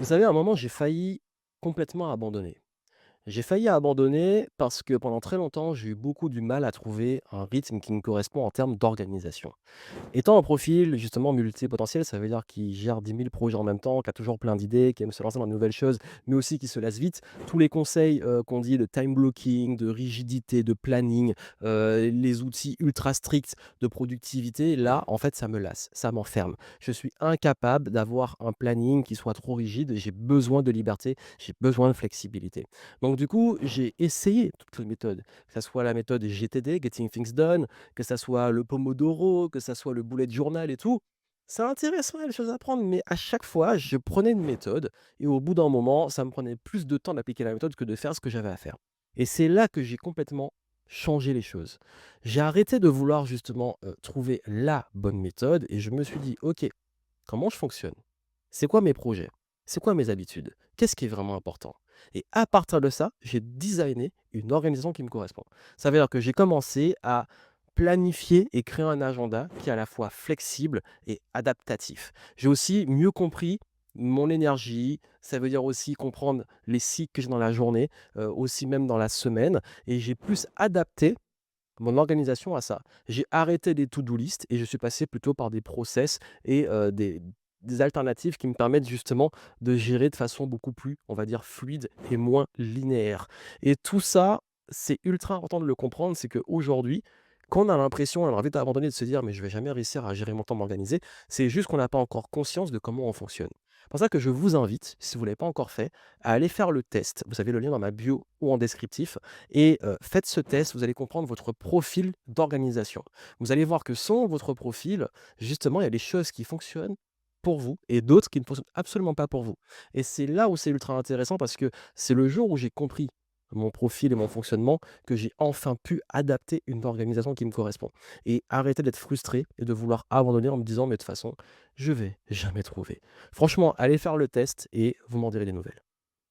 Vous savez, à un moment, j'ai failli complètement abandonner. J'ai failli abandonner parce que pendant très longtemps, j'ai eu beaucoup du mal à trouver un rythme qui me correspond en termes d'organisation. Étant un profil justement multipotentiel, ça veut dire qui gère 10 000 projets en même temps, qui a toujours plein d'idées, qui aime se lancer dans de nouvelles choses, mais aussi qui se lasse vite. Tous les conseils qu'on dit de time blocking, de rigidité, de planning, les outils ultra stricts de productivité, là, en fait, ça me lasse, ça m'enferme. Je suis incapable d'avoir un planning qui soit trop rigide. J'ai besoin de liberté, j'ai besoin de flexibilité. Donc du coup, j'ai essayé toutes les méthodes, que ça soit la méthode GTD, Getting Things Done, que ça soit le Pomodoro, que ça soit le bullet journal et tout. C'est intéressant, il y a des choses à apprendre, mais à chaque fois, je prenais une méthode et au bout d'un moment, ça me prenait plus de temps d'appliquer la méthode que de faire ce que j'avais à faire. Et c'est là que j'ai complètement changé les choses. J'ai arrêté de vouloir justement trouver la bonne méthode et je me suis dit, OK, comment je fonctionne? C'est quoi mes projets? C'est quoi mes habitudes? Qu'est-ce qui est vraiment important? Et à partir de ça, j'ai designé une organisation qui me correspond. Ça veut dire que j'ai commencé à planifier et créer un agenda qui est à la fois flexible et adaptatif. J'ai aussi mieux compris mon énergie, ça veut dire aussi comprendre les cycles que j'ai dans la journée, aussi même dans la semaine, et j'ai plus adapté mon organisation à ça. J'ai arrêté des to-do list et je suis passé plutôt par des process et des alternatives qui me permettent justement de gérer de façon beaucoup plus, on va dire, fluide et moins linéaire. Et tout ça, c'est ultra important de le comprendre, c'est qu'aujourd'hui, quand on a l'impression, on a envie d'abandonner, de se dire: «Mais je vais jamais réussir à gérer mon temps, m'organiser», c'est juste qu'on n'a pas encore conscience de comment on fonctionne. C'est pour ça que je vous invite, si vous ne l'avez pas encore fait, à aller faire le test. Vous avez le lien dans ma bio ou en descriptif et faites ce test, vous allez comprendre votre profil d'organisation. Vous allez voir que selon votre profil, justement, il y a des choses qui fonctionnent pour vous et d'autres qui ne fonctionnent absolument pas pour vous. Et c'est là où c'est ultra intéressant parce que c'est le jour où j'ai compris mon profil et mon fonctionnement que j'ai enfin pu adapter une organisation qui me correspond et arrêter d'être frustré et de vouloir abandonner en me disant: «Mais de toute façon, je vais jamais trouver». Franchement, allez faire le test et vous m'en direz des nouvelles.